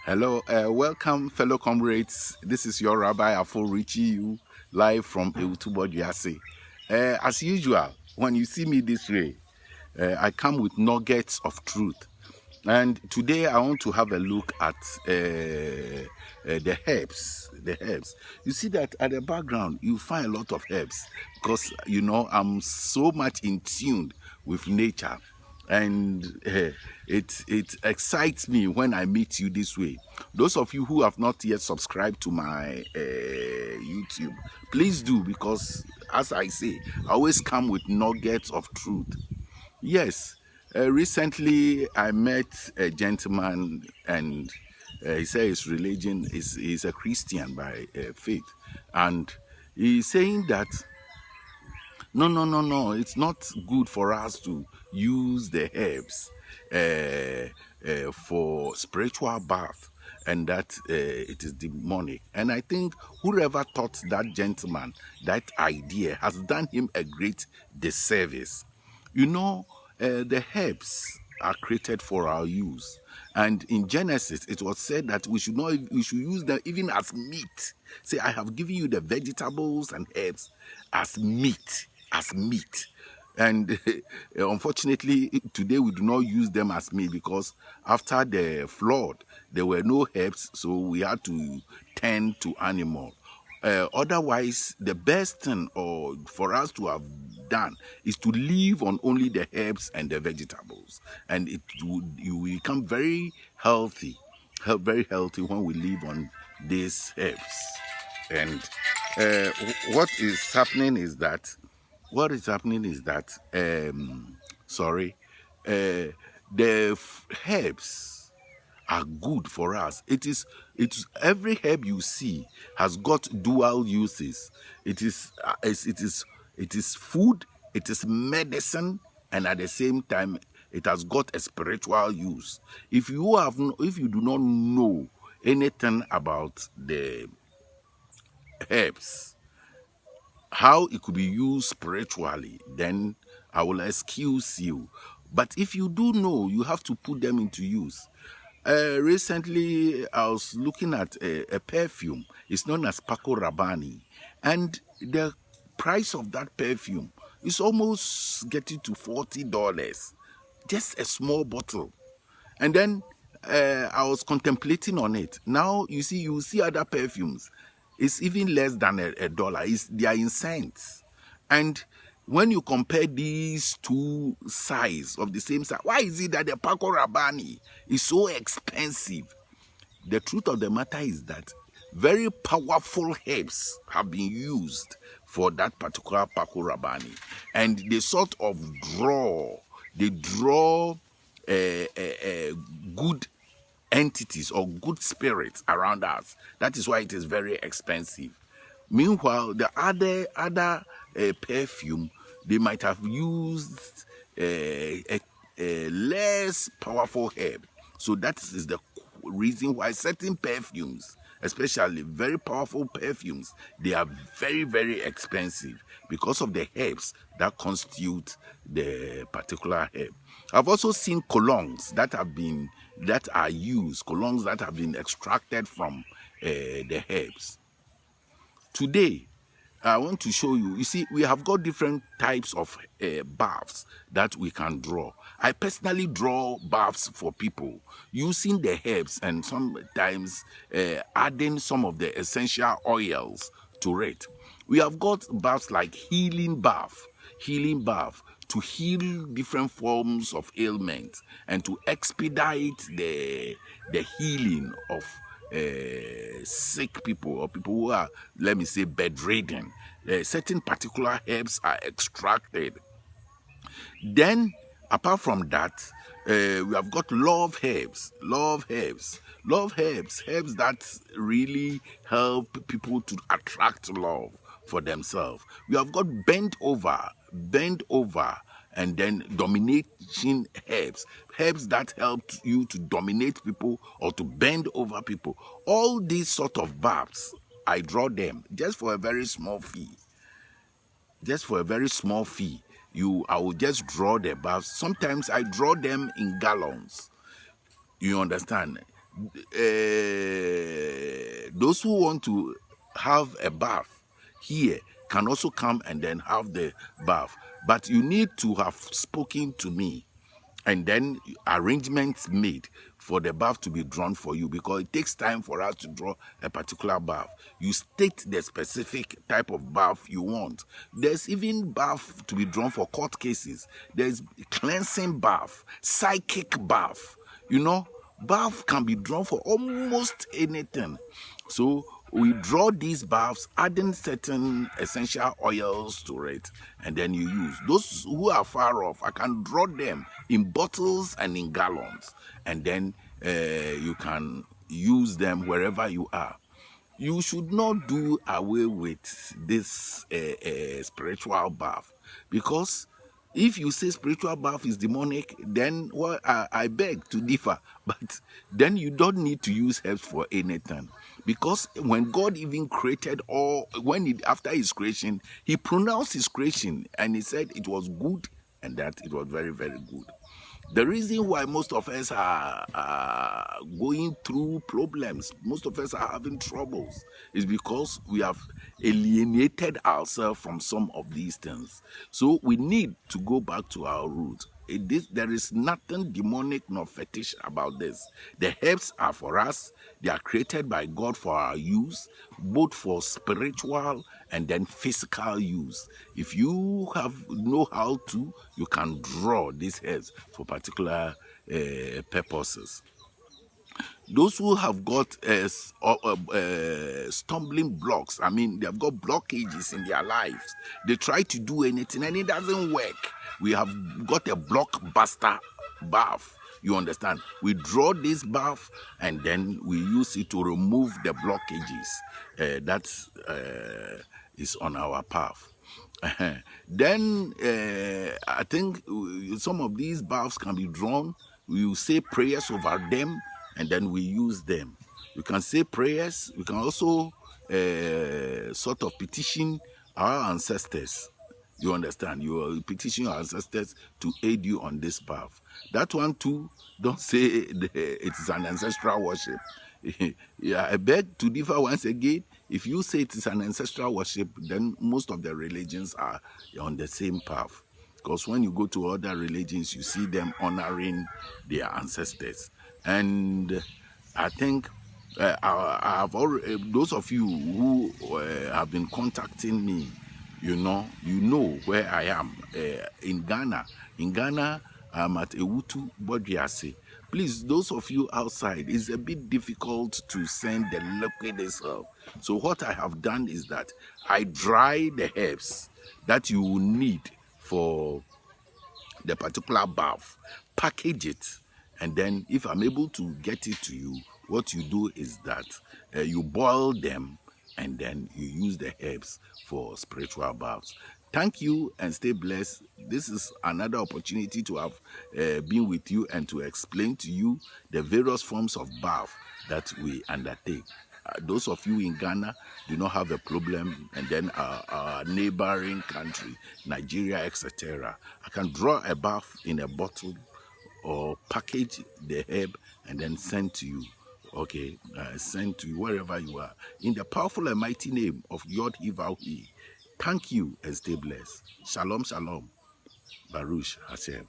Hello, welcome, fellow comrades. This is your Rabbi Afo Richie, live from Eutubo Diase. As usual, when you see me this way, I come with nuggets of truth. And today I want to have a look at the herbs. The herbs. You see that at the background, you find a lot of herbs because, I'm so much in tune with nature. And it excites me when I meet you this way. Those of you who have not yet subscribed to my YouTube, please do, because as I say, I always come with nuggets of truth. Yes, recently I met a gentleman, and he said his religion is a Christian by faith, and he's saying that no, it's not good for us to use the herbs for spiritual bath, and that it is demonic. And I think whoever taught that gentleman that idea has done him a great disservice. The herbs are created for our use. And in Genesis, it was said that we should use them even as meat. Say, I have given you the vegetables and herbs as meat, And unfortunately, today we do not use them as meat because after the flood, there were no herbs, so we had to tend to animal. Otherwise, the best thing or for us to have done is to live on only the herbs and the vegetables, and you will become very healthy, very healthy when we live on these herbs. And what is happening is that sorry, the herbs are good for us. It's every herb you see has got dual uses. It is food, it is medicine, and at the same time it has got a spiritual use. If you do not know anything about the herbs, how it could be used spiritually, then I will excuse you. But if you do know, you have to put them into use. Recently, I was looking at a perfume. It's known as Paco Rabanne. And the price of that perfume is almost getting to $40. Just a small bottle. And then I was contemplating on it. Now, you see other perfumes. It's even less than a dollar. They are in cents. And when you compare these two size of the same size, why is it that the Paco Rabanne is so expensive? The truth of the matter is that very powerful herbs have been used for that particular Paco Rabanne, and they sort of draw good entities or good spirits around us. That is why it is very expensive. Meanwhile, the other perfume, they might have used a less powerful herb. So that is the reason why certain perfumes, especially very powerful perfumes, they are very, very expensive because of the herbs that constitute the particular herb. I've also seen colognes that are used, colognes that have been extracted from the herbs. Today, I want to show you. You see, we have got different types of baths that we can draw. I personally draw baths for people using the herbs and sometimes adding some of the essential oils to it. We have got baths like healing bath to heal different forms of ailments and to expedite the healing of sick people or people who are, let me say, bedridden. Certain particular herbs are extracted. Then, apart from that, we have got love herbs, herbs that really help people to attract love for themselves. We have got bent over, and then domination herbs that help you to dominate people or to bend over people. All these sort of baths, I draw them just for a very small fee. I will just draw the baths. Sometimes I draw them in gallons. You understand? Those who want to have a bath here can also come and then have the bath, but you need to have spoken to me and then arrangements made for the bath to be drawn for you, because it takes time for us to draw a particular bath. You state the specific type of bath you want. There's even bath to be drawn for court cases. There's cleansing bath, psychic bath, you know. Bath can be drawn for almost anything. So we draw these baths, adding certain essential oils to it, and then you use. Those who are far off, I can draw them in bottles and in gallons, and then you can use them wherever you are. You should not do away with this spiritual bath, because if you say spiritual bath is demonic, then well, I beg to differ. But then you don't need to use herbs for anything, because when God even created all, after His creation, He pronounced His creation and He said it was good, and that it was very, very good. The reason why most of us are going through problems, most of us are having troubles, is because we have alienated ourselves from some of these things. So we need to go back to our roots. There is nothing demonic nor fetish about this. The herbs are for us. They are created by God for our use, both for spiritual and then physical use. If you know how to, you can draw these herbs for particular purposes. Those who have got stumbling blocks, I mean, they've got blockages in their lives. They try to do anything and it doesn't work. We have got a blockbuster bath. You understand? We draw this bath and then we use it to remove the blockages that is on our path. Then I think some of these baths can be drawn. We will say prayers over them and then we use them. We can say prayers. We can also sort of petition our ancestors. You understand? You petition your ancestors to aid you on this path. That one too, don't say it is an ancestral worship. Yeah, I beg to differ once again. If you say it is an ancestral worship, then most of the religions are on the same path. Because when you go to other religions, you see them honoring their ancestors. And I think I have already, those of you who have been contacting me, you know where I am in Ghana. In Ghana, I'm at Ewutu Bodiase. Please, those of you outside, it's a bit difficult to send the liquid itself. So what I have done is that I dry the herbs that you will need for the particular bath, package it, and then if I'm able to get it to you, what you do is that you boil them and then you use the herbs for spiritual baths. Thank you and stay blessed. This is another opportunity to have been with you and to explain to you the various forms of bath that we undertake. Those of you in Ghana do not have a problem, and then our neighboring country, Nigeria, etc. I can draw a bath in a bottle or package the herb and then send to you. Okay, send to you wherever you are. In the powerful and mighty name of Yod Hivahi, thank you and stay blessed. Shalom, shalom. Baruch Hashem.